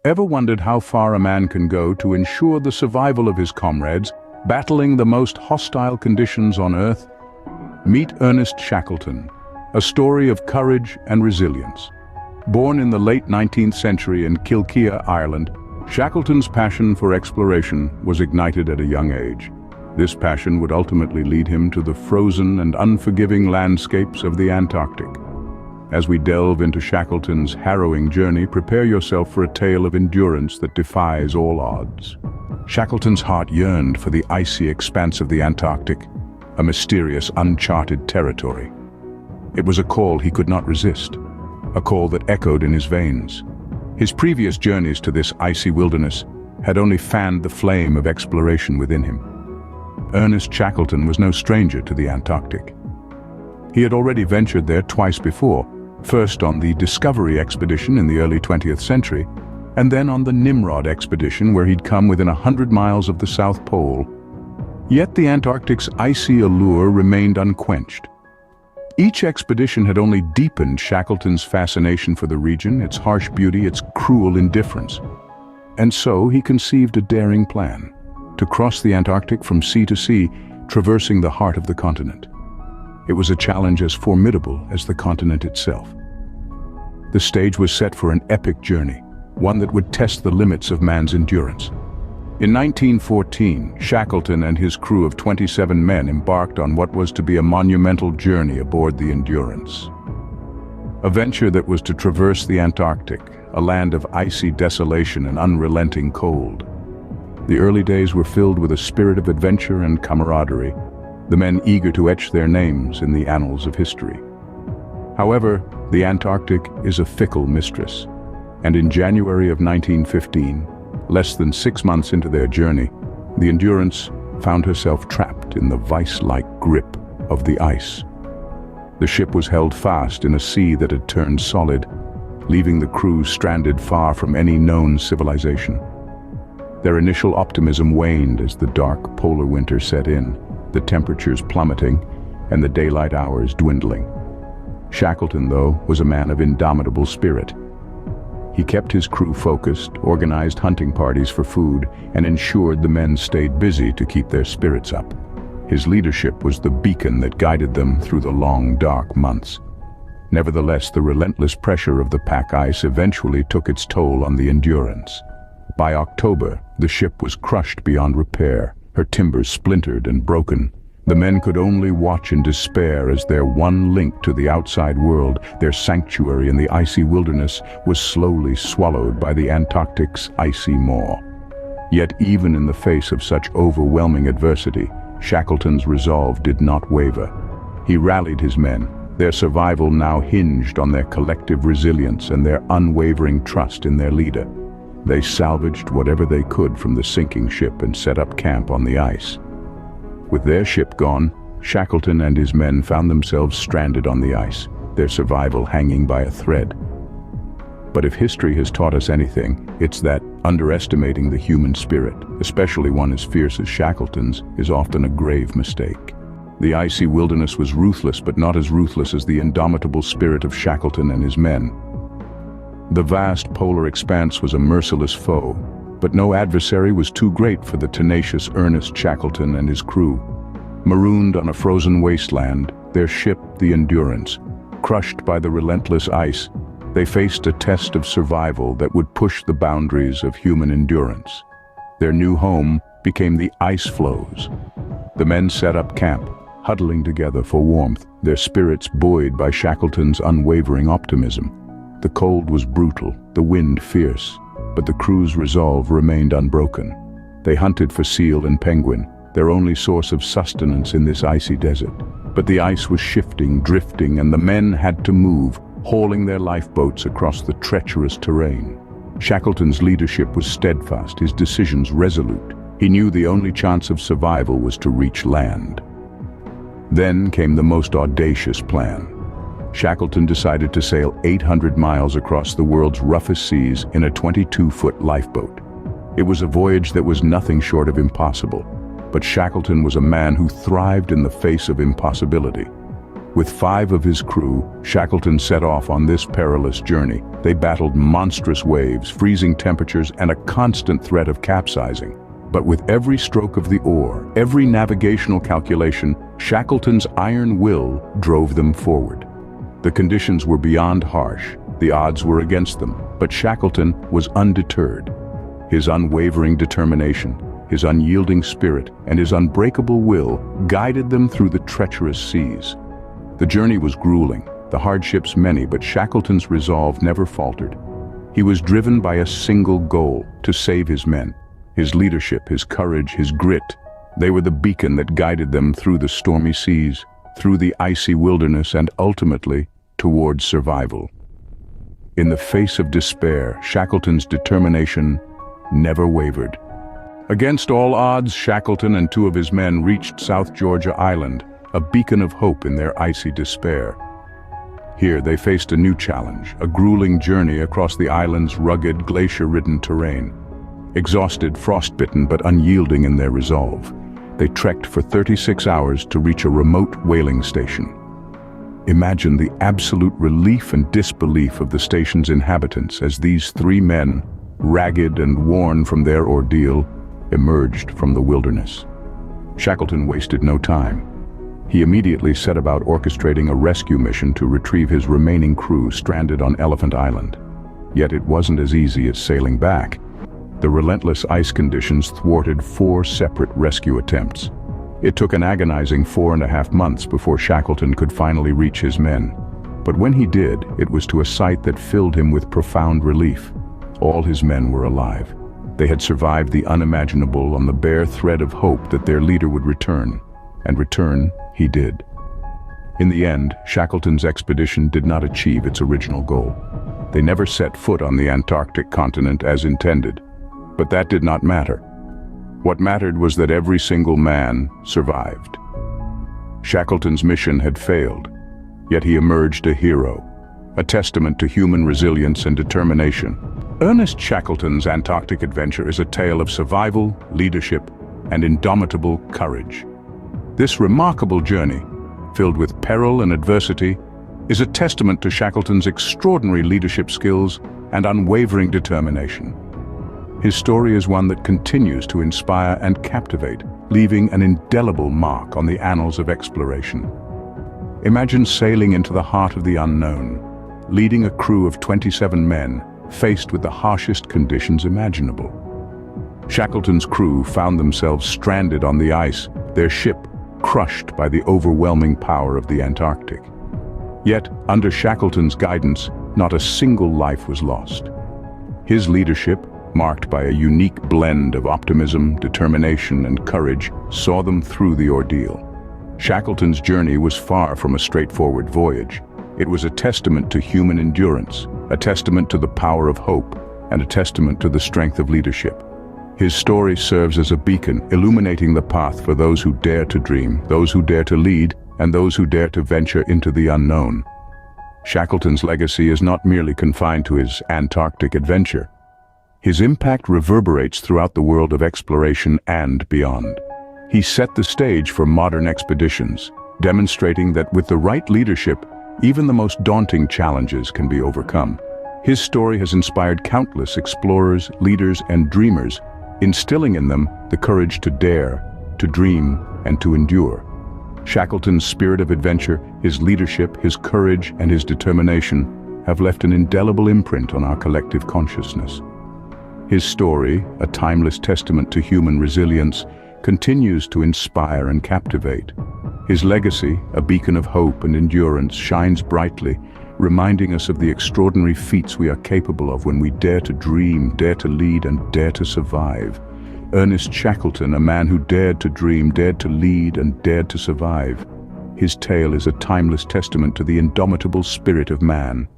Ever wondered how far a man can go to ensure the survival of his comrades, battling the most hostile conditions on Earth? Meet Ernest Shackleton, a story of courage and resilience. Born in the late 19th century in Kilkea, Ireland, Shackleton's passion for exploration was ignited at a young age. This passion would ultimately lead him to the frozen and unforgiving landscapes of the Antarctic. As we delve into Shackleton's harrowing journey, prepare yourself for a tale of endurance that defies all odds. Shackleton's heart yearned for the icy expanse of the Antarctic, a mysterious, uncharted territory. It was a call he could not resist, a call that echoed in his veins. His previous journeys to this icy wilderness had only fanned the flame of exploration within him. Ernest Shackleton was no stranger to the Antarctic. He had already ventured there twice before, first on the Discovery Expedition in the early 20th century, and then on the Nimrod Expedition, where he'd come within 100 miles of the South Pole. Yet the Antarctic's icy allure remained unquenched. Each expedition had only deepened Shackleton's fascination for the region, its harsh beauty, its cruel indifference. And so he conceived a daring plan: to cross the Antarctic from sea to sea, traversing the heart of the continent. It was a challenge as formidable as the continent itself. The stage was set for an epic journey, one that would test the limits of man's endurance. In 1914, Shackleton and his crew of 27 men embarked on what was to be a monumental journey aboard the Endurance. A venture that was to traverse the Antarctic, a land of icy desolation and unrelenting cold. The early days were filled with a spirit of adventure and camaraderie, the men eager to etch their names in the annals of history. However, the Antarctic is a fickle mistress, and in January of 1915, less than 6 months into their journey, the Endurance found herself trapped in the vice-like grip of the ice. The ship was held fast in a sea that had turned solid, leaving the crew stranded far from any known civilization. Their initial optimism waned as the dark polar winter set in, the temperatures plummeting and the daylight hours dwindling. Shackleton, though, was a man of indomitable spirit. He kept his crew focused, organized hunting parties for food, and ensured the men stayed busy to keep their spirits up. His leadership was the beacon that guided them through the long, dark months. Nevertheless, the relentless pressure of the pack ice eventually took its toll on the Endurance. By October, the ship was crushed beyond repair, her timbers splintered and broken. The men could only watch in despair as their one link to the outside world, their sanctuary in the icy wilderness, was slowly swallowed by the Antarctic's icy maw. Yet even in the face of such overwhelming adversity, Shackleton's resolve did not waver. He rallied his men, their survival now hinged on their collective resilience and their unwavering trust in their leader. They salvaged whatever they could from the sinking ship and set up camp on the ice. With their ship gone, Shackleton and his men found themselves stranded on the ice, their survival hanging by a thread. But if history has taught us anything, it's that underestimating the human spirit, especially one as fierce as Shackleton's, is often a grave mistake. The icy wilderness was ruthless, but not as ruthless as the indomitable spirit of Shackleton and his men. The vast polar expanse was a merciless foe, but no adversary was too great for the tenacious Ernest Shackleton and his crew. Marooned on a frozen wasteland, their ship, the Endurance, crushed by the relentless ice, they faced a test of survival that would push the boundaries of human endurance. Their new home became the ice floes. The men set up camp, huddling together for warmth, their spirits buoyed by Shackleton's unwavering optimism. The cold was brutal, the wind fierce, but the crew's resolve remained unbroken. They hunted for seal and penguin, their only source of sustenance in this icy desert. But the ice was shifting, drifting, and the men had to move, hauling their lifeboats across the treacherous terrain. Shackleton's leadership was steadfast, his decisions resolute. He knew the only chance of survival was to reach land. Then came the most audacious plan. Shackleton decided to sail 800 miles across the world's roughest seas in a 22-foot lifeboat. It was a voyage that was nothing short of impossible, but Shackleton was a man who thrived in the face of impossibility. With 5 of his crew, Shackleton set off on this perilous journey. They battled monstrous waves, freezing temperatures, and a constant threat of capsizing. But with every stroke of the oar, every navigational calculation, Shackleton's iron will drove them forward. The conditions were beyond harsh, the odds were against them, but Shackleton was undeterred. His unwavering determination, his unyielding spirit, and his unbreakable will guided them through the treacherous seas. The journey was grueling, the hardships many, but Shackleton's resolve never faltered. He was driven by a single goal: to save his men. His leadership, his courage, his grit, they were the beacon that guided them through the stormy seas, through the icy wilderness, and ultimately towards survival. In the face of despair, Shackleton's determination never wavered. Against all odds, Shackleton and 2 of his men reached South Georgia Island, a beacon of hope in their icy despair. Here they faced a new challenge, a grueling journey across the island's rugged, glacier-ridden terrain. Exhausted, frostbitten, but unyielding in their resolve, they trekked for 36 hours to reach a remote whaling station. Imagine the absolute relief and disbelief of the station's inhabitants as these 3 men, ragged and worn from their ordeal, emerged from the wilderness. Shackleton wasted no time. He immediately set about orchestrating a rescue mission to retrieve his remaining crew stranded on Elephant Island. Yet it wasn't as easy as sailing back. The relentless ice conditions thwarted 4 separate rescue attempts. It took an agonizing 4.5 months before Shackleton could finally reach his men. But when he did, it was to a sight that filled him with profound relief. All his men were alive. They had survived the unimaginable on the bare thread of hope that their leader would return. And return he did. In the end, Shackleton's expedition did not achieve its original goal. They never set foot on the Antarctic continent as intended. But that did not matter. What mattered was that every single man survived. Shackleton's mission had failed, yet he emerged a hero, a testament to human resilience and determination. Ernest Shackleton's Antarctic adventure is a tale of survival, leadership, and indomitable courage. This remarkable journey, filled with peril and adversity, is a testament to Shackleton's extraordinary leadership skills and unwavering determination. His story is one that continues to inspire and captivate, leaving an indelible mark on the annals of exploration. Imagine sailing into the heart of the unknown, leading a crew of 27 men, faced with the harshest conditions imaginable. Shackleton's crew found themselves stranded on the ice, their ship crushed by the overwhelming power of the Antarctic. Yet, under Shackleton's guidance, not a single life was lost. His leadership, marked by a unique blend of optimism, determination, and courage, saw them through the ordeal. Shackleton's journey was far from a straightforward voyage. It was a testament to human endurance, a testament to the power of hope, and a testament to the strength of leadership. His story serves as a beacon, illuminating the path for those who dare to dream, those who dare to lead, and those who dare to venture into the unknown. Shackleton's legacy is not merely confined to his Antarctic adventure. His impact reverberates throughout the world of exploration and beyond. He set the stage for modern expeditions, demonstrating that with the right leadership, even the most daunting challenges can be overcome. His story has inspired countless explorers, leaders, and dreamers, instilling in them the courage to dare, to dream, and to endure. Shackleton's spirit of adventure, his leadership, his courage, and his determination have left an indelible imprint on our collective consciousness. His story, a timeless testament to human resilience, continues to inspire and captivate. His legacy, a beacon of hope and endurance, shines brightly, reminding us of the extraordinary feats we are capable of when we dare to dream, dare to lead, and dare to survive. Ernest Shackleton, a man who dared to dream, dared to lead, and dared to survive. His tale is a timeless testament to the indomitable spirit of man.